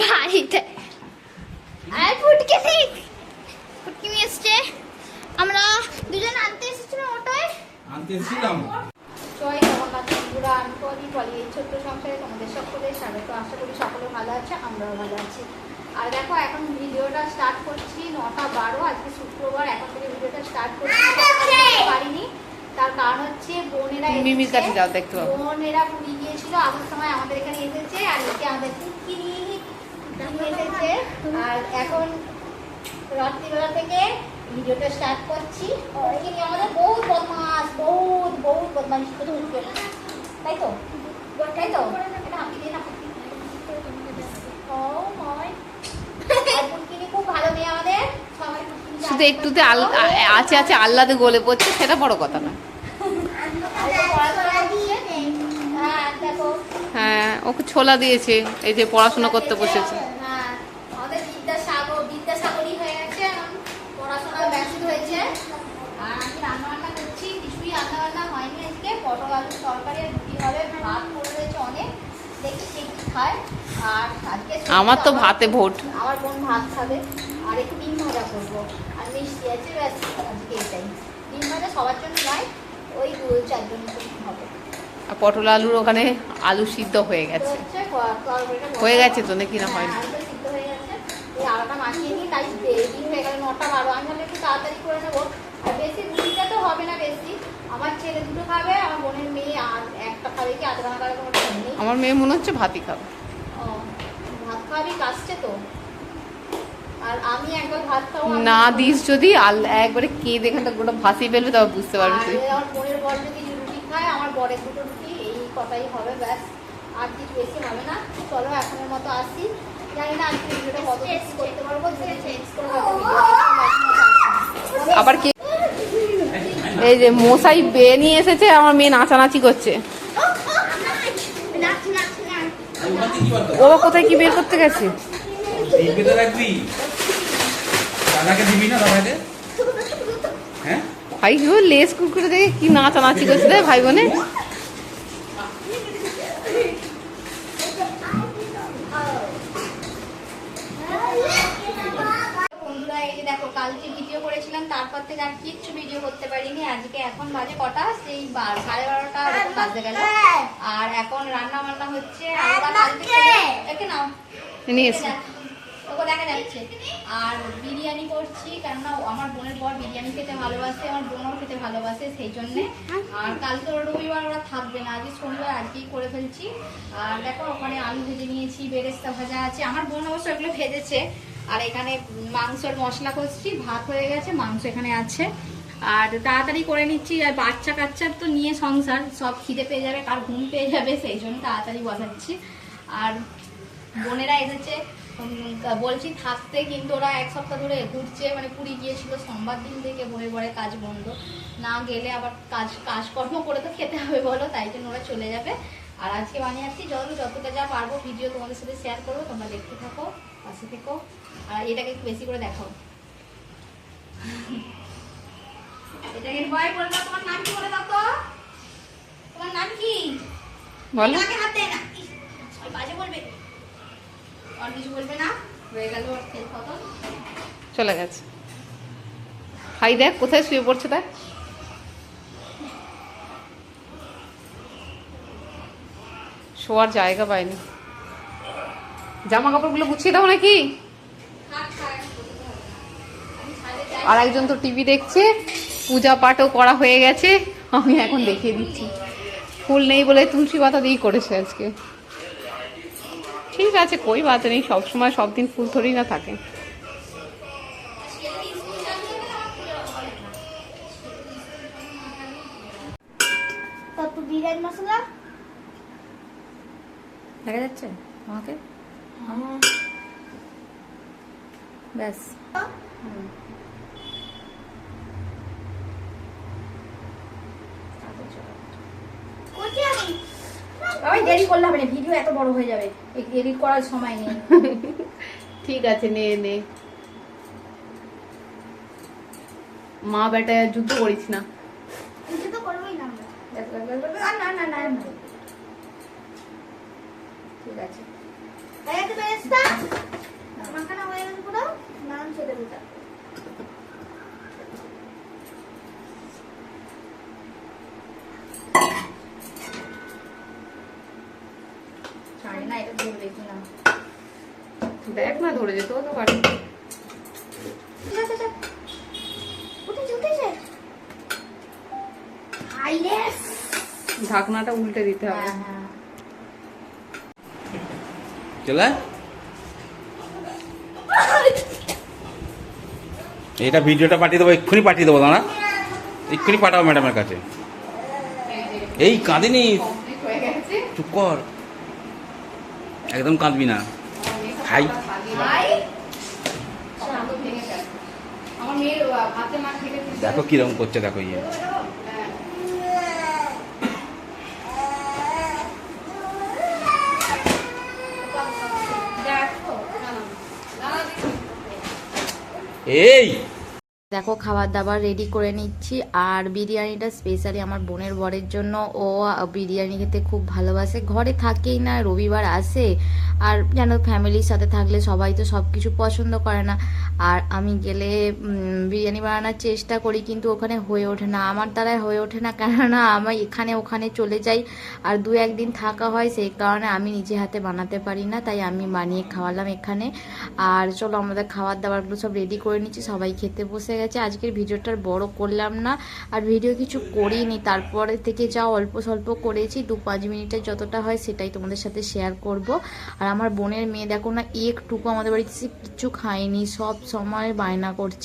বাড়িতে আর ফুটকে ঠিক ফুটকি নিয়ে এসছে। আমরা দুজন আনতে এসেছিলাম, ওটাই আনতে এসেছিলাম। জয় জগন্নাথ বন্ধুরা, আমি বলি এই ছোট্ট সংসারে তোমাদের সকলের স্বাগত। আশা করি সকলে ভালো আছে, আমরাও ভালো আছি। আর দেখো এখন ভিডিওটা স্টার্ট করছি 9:12, আজকে শুক্রবার। এখন থেকে ভিডিওটা স্টার্ট করছি, পারিনি। তার কারণ হচ্ছে বোনেরা বোনেরা পুরী গিয়েছিল, আসার সময় আমাদের এখানে এসেছে। আর এসে আমাদের এসেছে। আর এখন রাত্রিবেলা থেকে ভিডিওটা স্টার্ট করছি। এখানে আমাদের বহুত বদমাস, বহুত বদমাস শুধু উঠবে, তাই তো তাই তো এটা হাঁপি দিয়ে না। খুব ভালো মেয়ে আমাদের, সবাই শুধু একটুতে আছে আছে আল্লাদে গলে পড়ছে, সেটা বড় কথা না। হ্যাঁ, ওকে ছোলা দিয়েছে, এই যে পড়াশোনা করতে বসেছে। আমাদের বিদ্যাসাগরী হয়ে গেছে, পড়াশোনায় ব্যস্ত হয়েছে। আর আমি রান্নাবান্না করছি, কিছুই রান্নাবান্না হয়নি আজকে। পটল আলুর তরকারি আর রুটি হবে, ভাত করে রয়েছে অনেক, দেখি কে কি খায়। আর আজকে আমার তো ভাতে ভোট, আমার বোন ভাত খাবে। আর একটু ডিম ভাজা করবো আর মিষ্টি আছে, ব্যাস আজকে এটাই। ডিম ভাজা সবার জন্য নয়, ওই 2-4 জনের জন্য হবে। আর পটল আলুর ওখানে আলু সিদ্ধ হয়ে গেছে, হয়ে গেছে তো নাকি না হয়নি? সিদ্ধ হয়ে গেছে। এই আলুটা মাখিয়ে নিই, তাই দেরি হয়ে গেল 9:12। আমি ভাবলাম একটু তাড়াতাড়ি করে নেবো। আর বেশি রুটিটা তো হবে না বেশি, আমার ছেলে দুটো খাবে, আমার বোনের মেয়ে আর একটা খাবে কি আধা ঘন্টা কোনো টাইম নেই। আমার মেয়ে মনে হচ্ছে ভাতই খাবে। ও ভাত খাওয়ারই কাজছে তো। আর আমি একবার ভাত খাবো না দিস যদি একবারে কেঁদে এখানটা গোটা ভাসিয়ে ফেলবে, তবে বুঝতে পারবি তুই। আমার বোনের বর যদি রুটি খায়, আমার বরের দুটো রুটি, এই কথাই হবে ব্যাস, আর কিছু বেশি হবে না। চলো এখনের মতো আসি। জানি না আজকে ভিডিওটা কত বেশি করতে পারবো, চেঞ্জ করে আবার কি এই যে মশাই বেয়ে নিয়ে এসেছে, আমার মেয়ে নাচানাচি করছে। ও কোথায় কি বের করতে গেছে? ভাই লেস কুকুরে দেখে কি নাচানাচি করছে রে ভাই বোনে। দেখো কালকে ভিডিও করেছিলাম, তারপর থেকে আর কিচ্ছু ভিডিও করতে পারিনি। আজকে এখন বাজে কটা, সেই 12:30 বাজতে গেল। আর এখন রান্না বান্না হচ্ছে, ওকে দেখা যাচ্ছে। আর বিরিয়ানি করছি, কেননা আমার বোনের বর বিরিয়ানি খেতে ভালোবাসে, আমার বোনও খেতে ভালোবাসে, সেই জন্যে। আর কালকে রবিবার ওরা থাকবে না, আজকে শনিবার, আজকেই করে ফেলছি। আর দেখো ওখানে আলু ভেজে নিয়েছি, বেরেস্তা ভাজা আছে, আমার বোন অবশ্য এগুলো ভেজেছে। আর এখানে মাংসের মশলা করছি, ভাত হয়ে গেছে, মাংস এখানে আছে। আর তাড়াতাড়ি করে নিচ্ছি, আর বাচ্চা কাচ্চার তো নিয়ে সংসার, সব খিদে পেয়ে যাবে, কার ঘুম পেয়ে যাবে, সেই জন্য তাড়াতাড়ি বসাচ্ছি। আর বোনেরা এসেছে বলছি থাকতে, কিন্তু ওরা 1 সপ্তাহ ধরে ঘুরছে, মানে পুরী গিয়েছিল সোমবার দিন থেকে, বোনের বরে কাজ বন্ধ, না গেলে আবার কাজকর্ম করে তো খেতে হবে বলো, তাই জন্য ওরা চলে যাবে। আর আজকে বানিয়ে আসছি, যতটা যা পারবো ভিডিও তোমাদের সাথে শেয়ার করবো, তোমরা দেখতে থাকো, পাশে থেকো। আর এটাকে একটু বেশি করে দেখাও, এটাকে ভয় করে দাও। তোমার নাম কি বলে দাও তো, তোমার নাম কি বলো? হাতে না বাজে বলবে, আর কিছু বলবে না, হয়ে গেল তেল খতম, চলে গেছে। ভাই দেখ কোথায় শুয়ে পড়ছে, দেখ শোয়ার জায়গা পায়নি। জামা কাপড়গুলো গুছিয়ে দাও নাকি? আর একজন তো টিভি দেখছে, পূজা পাঠও করা হয়ে গেছে। আমি এখন দেখিয়ে দিচ্ছি, ফুল নেই বলে তুলসী পাতা দিয়েই করেছে আজকে। ঠিক আছে, কই বাত নেই, সবসময় সব দিন ফুল থরি না থাকে। বিরিয়ানি মশলা দেখা যাচ্ছে আমাকে, ব্যাস। আমি দেরি করলে হবে না, ভিডিও এত বড় হয়ে যাবে, এডিট করার সময় নেই। ঠিক আছে, নে নে, মা বেটা যুদ্ধ করিস না। যুদ্ধ করবোই না আমরা, না না না, ঠিক আছে। এটা ধরবে কিনা। দেখ না, ধরে যেতেও তো পারে। উঠেছে। হাইলেস। ঢাকনাটা উল্টে দিতে হবে। হ্যাঁ। চলে এটা ভিডিওটা পাঠিয়ে দেবো, এক্ষুনি পাঠিয়ে দেবো, দাঁড়া এক্ষুনি পাঠাবো ম্যাডামের কাছে। এই কাঁদিনি, কমপ্লিট হয়ে গেছে। চুপ কর, একদম কাঁদবি না। হাই। হাই। আমার মেয়ের হাতে মার থেকে দেখো কিরকম করছে, দেখো ইয়ে এই দেখো খাবার দাবার রেডি করে নিচ্ছি। আর বিরিয়ানিটা স্পেশালি আমার বোনের বরের জন্য। ও বিরিয়ানি খেতে খুব ভালোবাসে, ঘরে থাকেই না, রবিবার আসে। আর যেন ফ্যামিলির সাথে থাকলে সবাই তো সব কিছু পছন্দ করে না। আর আমি গেলে বিরিয়ানি বানানোর চেষ্টা করি, কিন্তু ওখানে হয়ে ওঠে না, আমার দ্বারাই হয়ে ওঠে না, কেননা আমি এখানে ওখানে চলে যাই আর 2-1 দিন থাকা হয়, সেই কারণে আমি নিজে হাতে বানাতে পারি না, তাই আমি বানিয়ে খাওয়ালাম এখানে। আর চলো আমাদের খাবার দাবারগুলো সব রেডি করে নিচ্ছি, সবাই খেতে বসে গেছে। আজকের ভিডিওটার বড় করলাম না, আর ভিডিও কিছু করিনি, তারপরে থেকে যা অল্প স্বল্প করেছি 2-5 মিনিটের যতটা হয় সেটাই তোমাদের সাথে শেয়ার করব। আর আমার বোনের মেয়ে দেখো না, একটুকু আমাদের বাড়িতে কিছু খায়নি, সব সময় বায়না করছে।